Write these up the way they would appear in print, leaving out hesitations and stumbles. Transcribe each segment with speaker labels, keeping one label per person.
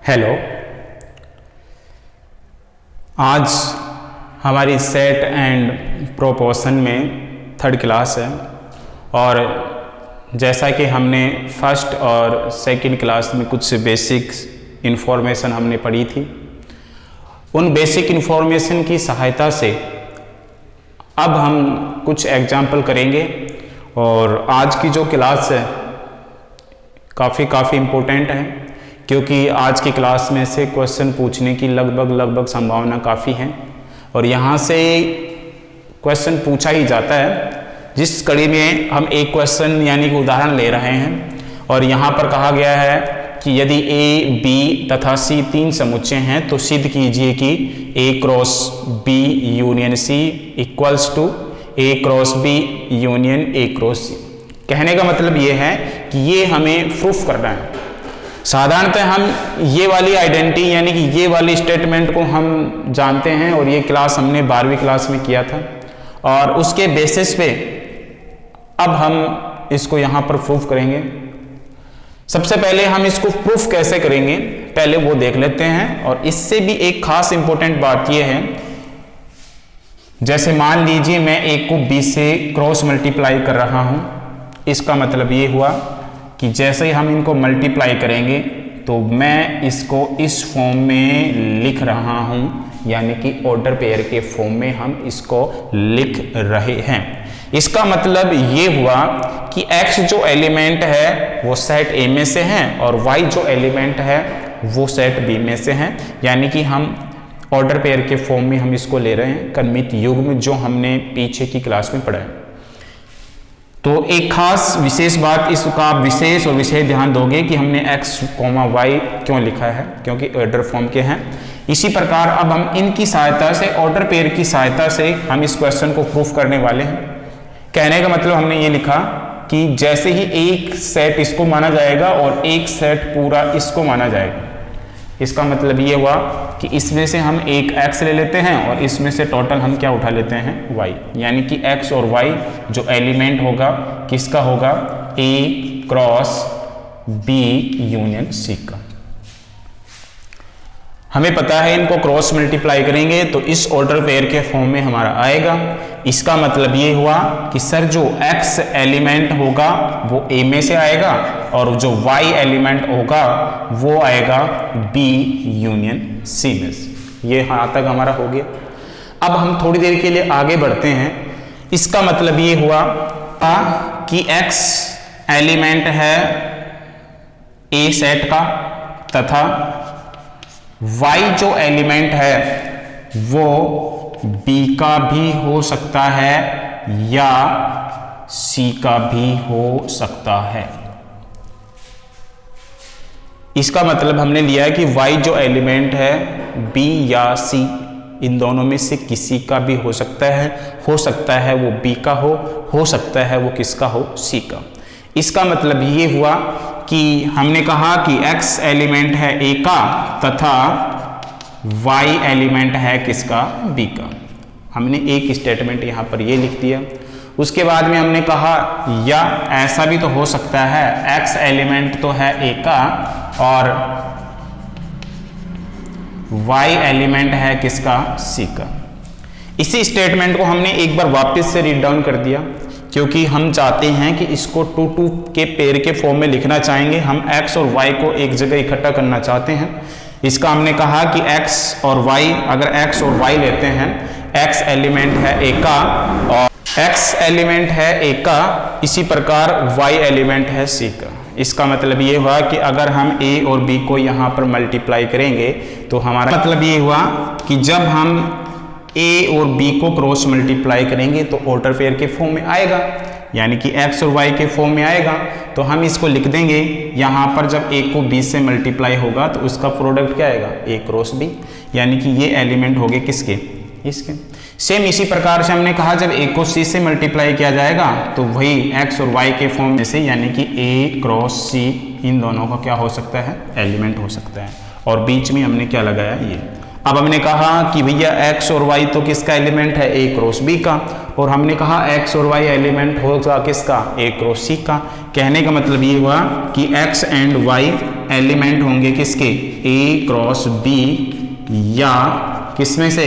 Speaker 1: Hello. आज हमारी set and proportion में थर्ड क्लास है और जैसा कि हमने फर्स्ट और सेकंड क्लास में कुछ बेसिक इन्फॉर्मेशन हमने पढ़ी थी, उन बेसिक इन्फॉर्मेशन की सहायता से अब हम कुछ एग्जाम्पल करेंगे और आज की जो क्लास है काफ़ी इम्पोर्टेंट है, क्योंकि आज की क्लास में से क्वेश्चन पूछने की लगभग संभावना काफ़ी है और यहाँ से क्वेश्चन पूछा ही जाता है। जिस कड़ी में हम एक क्वेश्चन यानी कि उदाहरण ले रहे हैं और यहाँ पर कहा गया है कि यदि ए, बी तथा सी तीन समुच्चय हैं तो सिद्ध कीजिए कि A cross B union C equals to A cross B union A cross C. कहने का मतलब ये है कि ये हमें प्रूफ करना है। साधारणतः हम ये वाली आइडेंटिटी यानी कि ये वाली स्टेटमेंट को हम जानते हैं और ये क्लास हमने 12वीं क्लास में किया था और उसके बेसिस पे अब हम इसको यहाँ पर प्रूफ करेंगे। सबसे पहले हम इसको प्रूफ कैसे करेंगे पहले वो देख लेते हैं। और इससे भी एक खास इंपॉर्टेंट बात ये है, जैसे मान लीजिए मैं ए को बी से क्रॉस मल्टीप्लाई कर रहा हूँ, इसका मतलब ये हुआ कि जैसे ही हम इनको मल्टीप्लाई करेंगे तो मैं इसको इस फॉर्म में लिख रहा हूँ, यानी कि ऑर्डर पेयर के फॉर्म में हम इसको लिख रहे हैं। इसका मतलब ये हुआ कि x जो एलिमेंट है वो सेट A में से है और y जो एलिमेंट है वो सेट B में से है, यानी कि हम ऑर्डर पेयर के फॉर्म में हम इसको ले रहे हैं, क्रमित युग्म जो हमने पीछे की क्लास में पढ़ा है। तो एक खास विशेष बात, इसका आप विशेष और विशेष ध्यान दोगे कि हमने x, y क्यों लिखा है, क्योंकि ऑर्डर फॉर्म के हैं। इसी प्रकार अब हम इनकी सहायता से, ऑर्डर पेयर की सहायता से हम इस क्वेश्चन को प्रूफ करने वाले हैं। कहने का मतलब हमने ये लिखा कि जैसे ही एक सेट इसको माना जाएगा और एक सेट पूरा इसको माना जाएगा, इसका मतलब ये हुआ कि इसमें से हम एक x ले लेते हैं और इसमें से टोटल हम क्या उठा लेते हैं y, यानी कि x और y जो एलिमेंट होगा किसका होगा, a cross b union c का। हमें पता है इनको क्रॉस मल्टीप्लाई करेंगे तो इस ऑर्डर पेयर के फॉर्म में हमारा आएगा। इसका मतलब ये हुआ कि सर जो x एलिमेंट होगा वो a में से आएगा और जो y एलिमेंट होगा वो आएगा b यूनियन c में से। ये यहाँ तक हमारा हो गया। अब हम थोड़ी देर के लिए आगे बढ़ते हैं। इसका मतलब ये हुआ कि x एलिमेंट है a सेट का तथा y जो एलिमेंट है वो b का भी हो सकता है या c का भी हो सकता है। इसका मतलब हमने लिया है कि y जो एलिमेंट है b या c इन दोनों में से किसी का भी हो सकता है वो b का हो सकता है वो किसका हो, c का। इसका मतलब ये हुआ कि हमने कहा कि x एलिमेंट है a का तथा y एलिमेंट है किसका, b का। हमने एक स्टेटमेंट यहाँ पर ये लिख दिया। उसके बाद में हमने कहा या ऐसा भी तो हो सकता है x एलिमेंट तो है a का और y एलिमेंट है किसका, c का। इसी स्टेटमेंट को हमने एक बार वापस से रीड डाउन कर दिया, क्योंकि हम चाहते हैं कि इसको 2 के पेयर के फॉर्म में लिखना चाहेंगे। हम x और y को एक जगह इकट्ठा करना चाहते हैं। इसका हमने कहा कि x और y, अगर x और y लेते हैं, x एलिमेंट है a का और x एलिमेंट है a का, इसी प्रकार y एलिमेंट है c का। इसका मतलब ये हुआ कि अगर हम a और b को यहाँ पर मल्टीप्लाई करेंगे तो हमारा मतलब ये हुआ कि जब हम a और b को क्रॉस मल्टीप्लाई करेंगे तो ऑर्डर पेयर के फॉर्म में आएगा, यानी कि x और y के फॉर्म में आएगा। तो हम इसको लिख देंगे यहाँ पर, जब a को b से मल्टीप्लाई होगा तो उसका प्रोडक्ट क्या आएगा, a क्रॉस b, यानी कि ये एलिमेंट हो गए किसके, इसके। सेम इसी प्रकार से हमने कहा जब a को c से मल्टीप्लाई किया जाएगा तो वही x और y के फॉर्म में से, यानी कि a क्रॉस c इन दोनों का क्या हो सकता है, एलिमेंट हो सकता है। और बीच में हमने क्या लगाया, ये। अब हमने कहा कि भैया x और y तो किसका एलिमेंट है, a क्रॉस b का, और हमने कहा x और y एलिमेंट होगा किसका, a क्रॉस c का। कहने का मतलब ये हुआ कि x एंड y एलिमेंट होंगे किसके, a क्रॉस b या किसमें से,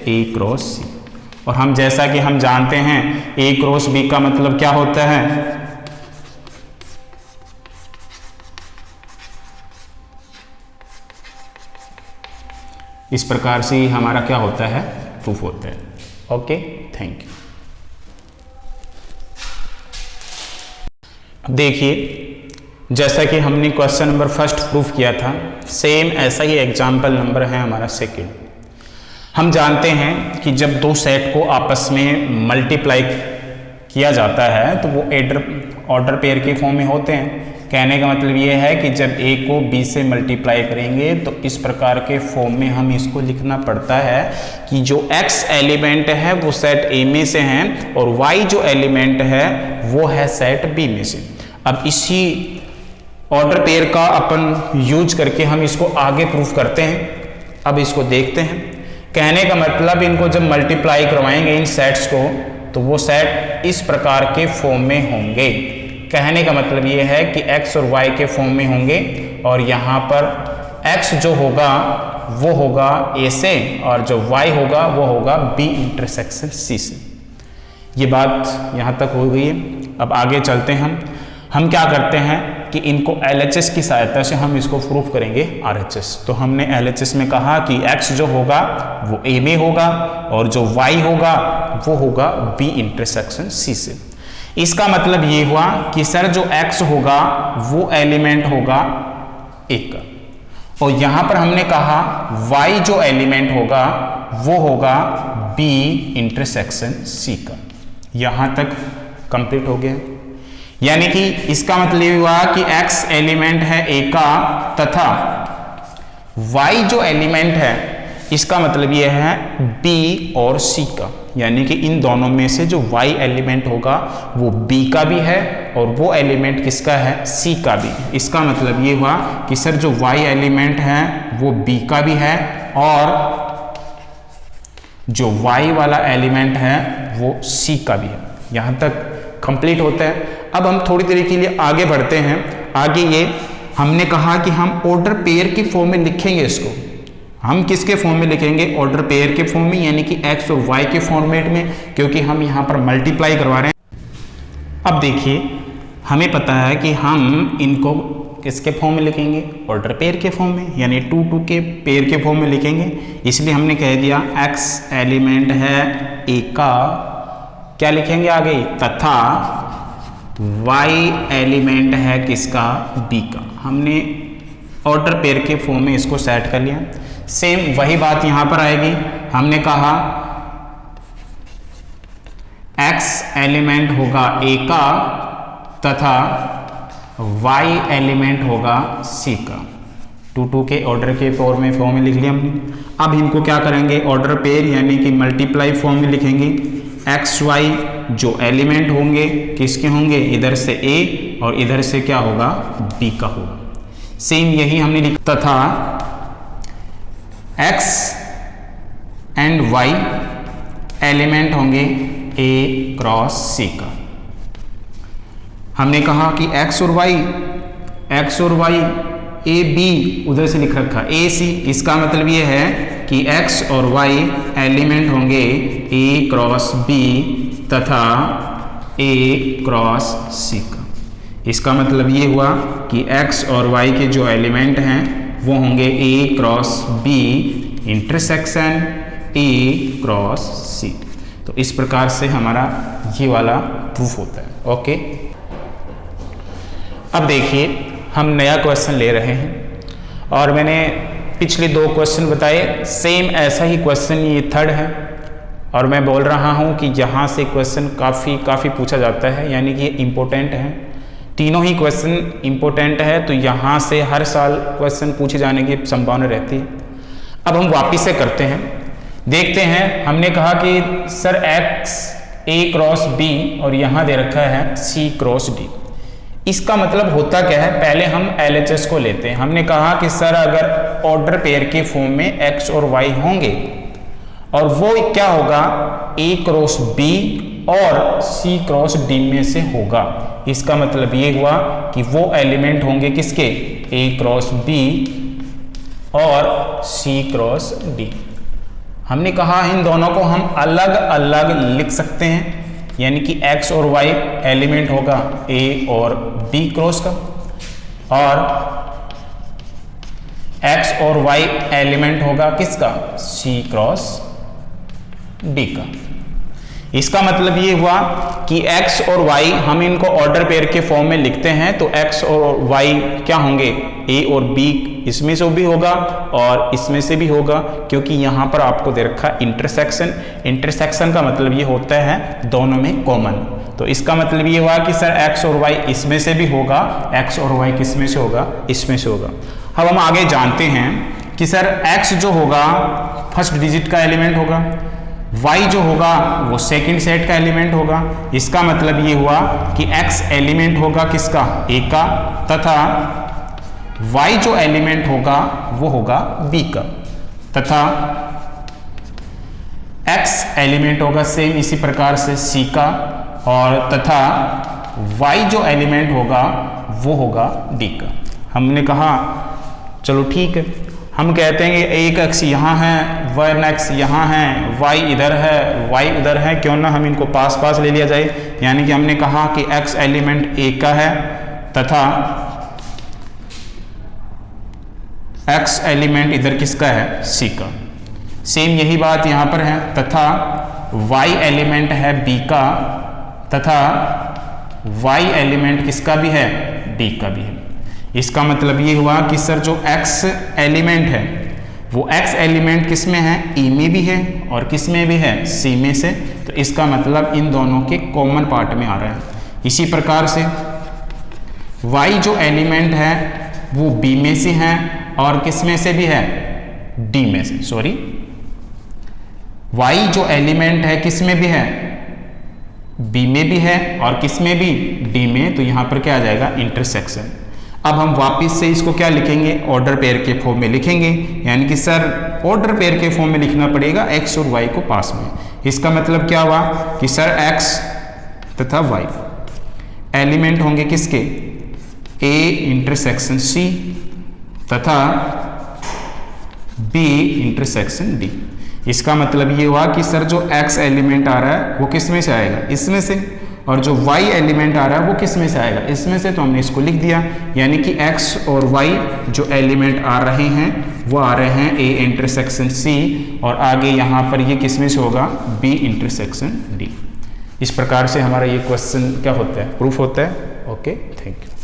Speaker 1: a क्रॉस c। और हम जैसा कि हम जानते हैं a क्रॉस b का मतलब क्या होता है, इस प्रकार से ही हमारा क्या होता है, प्रूफ होता है। Okay, thank you. अब देखिए, जैसा कि हमने क्वेश्चन नंबर फर्स्ट प्रूफ किया था, सेम ऐसा ही एग्जाम्पल नंबर है हमारा सेकंड। हम जानते हैं कि जब दो सेट को आपस में मल्टीप्लाई किया जाता है तो वो ऑर्डर पेयर के फॉर्म में होते हैं। कहने का मतलब ये है कि जब a को b से मल्टीप्लाई करेंगे तो इस प्रकार के फॉर्म में हम इसको लिखना पड़ता है कि जो x एलिमेंट है वो सेट a में से है और y जो एलिमेंट है वो है सेट b में से। अब इसी ऑर्डर पेयर का अपन यूज करके हम इसको आगे प्रूफ करते हैं। अब इसको देखते हैं। कहने का मतलब इनको जब मल्टीप्लाई करवाएंगे इन सेट्स को तो वो सेट इस प्रकार के फॉर्म में होंगे। कहने का मतलब ये है कि x और y के फॉर्म में होंगे और यहाँ पर x जो होगा वो होगा a से और जो y होगा वो होगा b इंटरसेक्शन c से। ये बात यहाँ तक हो गई है। अब आगे चलते हैं हम क्या करते हैं कि इनको LHS की सहायता से हम इसको प्रूफ करेंगे RHS। तो हमने LHS में कहा कि x जो होगा वो a में होगा और जो y होगा वो होगा b इंटरसेक्शन c से। इसका मतलब ये हुआ कि सर जो x होगा वो एलिमेंट होगा a का और यहाँ पर हमने कहा y जो एलिमेंट होगा वो होगा b इंटरसेक्शन c का। यहाँ तक कंप्लीट हो गया। यानी कि इसका मतलब हुआ कि x एलिमेंट है a का तथा y जो एलिमेंट है इसका मतलब यह है b और c का। यानी कि इन दोनों में से जो y एलिमेंट होगा वो b का भी है और वो एलिमेंट किसका है, c का भी। इसका मतलब ये हुआ कि सर जो y एलिमेंट है वो b का भी है और जो y वाला एलिमेंट है वो c का भी है। यहाँ तक कंप्लीट होता है। अब हम थोड़ी देर के लिए आगे बढ़ते हैं। आगे ये हमने कहा कि हम ऑर्डर पेयर के फॉर्म में लिखेंगे इसको। हम किसके फॉर्म में लिखेंगे, ऑर्डर पेयर के फॉर्म में, यानी कि x और y के फॉर्मेट में, क्योंकि हम यहाँ पर मल्टीप्लाई करवा रहे हैं। अब देखिए, हमें पता है कि हम इनको किसके फॉर्म में लिखेंगे, ऑर्डर पेयर के फॉर्म में, यानी 2 2 के पेयर के फॉर्म में लिखेंगे। इसलिए हमने कह दिया x एलिमेंट है a का, क्या लिखेंगे आगे, तथा y एलिमेंट है किसका, b का। हमने ऑर्डर पेयर के फॉर्म में इसको सेट कर लिया। सेम वही बात यहां पर आएगी। हमने कहा x एलिमेंट होगा a का तथा y एलिमेंट होगा c का। 2 2 के ऑर्डर के फॉर्म में लिख लिया हमने। अब इनको क्या करेंगे, ऑर्डर पेयर यानी कि मल्टीप्लाई फॉर्म में लिखेंगे। एक्स वाई जो एलिमेंट होंगे किसके होंगे, इधर से a और इधर से क्या होगा, b का होगा। सेम यही हमने लिखा तथा x एंड y एलिमेंट होंगे a क्रॉस c का। हमने कहा कि x और y a b उधर से लिख रखा a c। इसका मतलब ये है कि x और y एलिमेंट होंगे a क्रॉस b तथा a क्रॉस c का। इसका मतलब ये हुआ कि x और y के जो एलिमेंट हैं वो होंगे a cross b intersection a cross c। तो इस प्रकार से हमारा ये वाला प्रूफ होता है। ओके, अब देखिए हम नया क्वेश्चन ले रहे हैं और मैंने पिछले 2 क्वेश्चन बताए, सेम ऐसा ही क्वेश्चन ये थर्ड है और मैं बोल रहा हूँ कि यहाँ से क्वेश्चन काफ़ी पूछा जाता है, यानी कि ये इम्पोर्टेंट है। तीनों ही क्वेश्चन इम्पोर्टेंट है तो यहाँ से हर साल क्वेश्चन पूछे जाने की संभावना रहती है। अब हम वापिस से करते हैं, देखते हैं। हमने कहा कि sir x a cross b और यहाँ दे रखा है c क्रॉस d। इसका मतलब होता क्या है, पहले हम LHS को लेते हैं। हमने कहा कि सर अगर ऑर्डर पेयर के फॉर्म में x और y होंगे और वो क्या होगा, a क्रॉस b और C क्रॉस D में से होगा। इसका मतलब ये हुआ कि वो एलिमेंट होंगे किसके, A क्रॉस B और C क्रॉस D। हमने कहा इन दोनों को हम अलग अलग लिख सकते हैं, यानी कि X और Y एलिमेंट होगा A और B क्रॉस का, और X और Y एलिमेंट होगा किसका, C क्रॉस D का। इसका मतलब ये हुआ कि X और Y हम इनको ऑर्डर पेयर के फॉर्म में लिखते हैं, तो X और Y क्या होंगे, A और B इसमें से भी होगा और इसमें से भी होगा, क्योंकि यहाँ पर आपको दे रखा इंटरसेक्शन। इंटरसेक्शन का मतलब ये होता है दोनों में कॉमन। तो इसका मतलब ये हुआ कि सर X और Y इसमें से भी होगा, X और Y किस में से होगा, इसमें से होगा। अब हम आगे जानते हैं कि सर X जो होगा फर्स्ट डिजिट का एलिमेंट होगा, Y जो होगा वो सेकंड सेट का एलिमेंट होगा। इसका मतलब ये हुआ कि X एलिमेंट होगा किसका, A का, तथा Y जो एलिमेंट होगा वो होगा B का, तथा X एलिमेंट होगा सेम इसी प्रकार से C का, और तथा Y जो एलिमेंट होगा वो होगा D का। हमने कहा चलो ठीक है, हम कहते हैं कि एक एक्स यहाँ है, वन एक्स यहाँ है, y इधर है, y उधर है, क्यों ना हम इनको पास पास ले लिया जाए। यानी कि हमने कहा कि x एलिमेंट a का है तथा x एलिमेंट इधर किसका है, c का। सेम यही बात यहाँ पर है, तथा y एलिमेंट है b का, तथा y एलिमेंट किसका भी है, d का भी है। इसका मतलब ये हुआ कि सर जो x एलिमेंट है वो x एलिमेंट किस में है, E में भी है और किस में भी है, C में से। तो इसका मतलब इन दोनों के कॉमन पार्ट में आ रहा है। इसी प्रकार से y जो एलिमेंट है वो B में से है और किस में से भी है, D में से। सॉरी, y जो एलिमेंट है किस में भी है, B में भी है और किस में भी, D में। तो यहाँ पर क्या आ जाएगा, इंटरसेक्शन। अब हम वापस से इसको क्या लिखेंगे, ऑर्डर पेयर के फॉर्म में लिखेंगे, यानी कि सर ऑर्डर पेयर के फॉर्म में लिखना पड़ेगा x और y को पास में। इसका मतलब क्या हुआ कि सर x तथा y एलिमेंट होंगे किसके, A इंटरसेक्शन C तथा B इंटरसेक्शन D। इसका मतलब ये हुआ कि सर जो x एलिमेंट आ रहा है वो किस में से आएगा, इसमें से, और जो y एलिमेंट आ रहा है वो किस में से आएगा, इसमें से। तो हमने इसको लिख दिया, यानी कि x और y जो एलिमेंट आ रहे हैं वो आ रहे हैं A इंटरसेक्शन C, और आगे यहाँ पर ये किस में से होगा, B इंटरसेक्शन D। इस प्रकार से हमारा ये क्वेश्चन क्या होता है, प्रूफ होता है। Okay, thank you.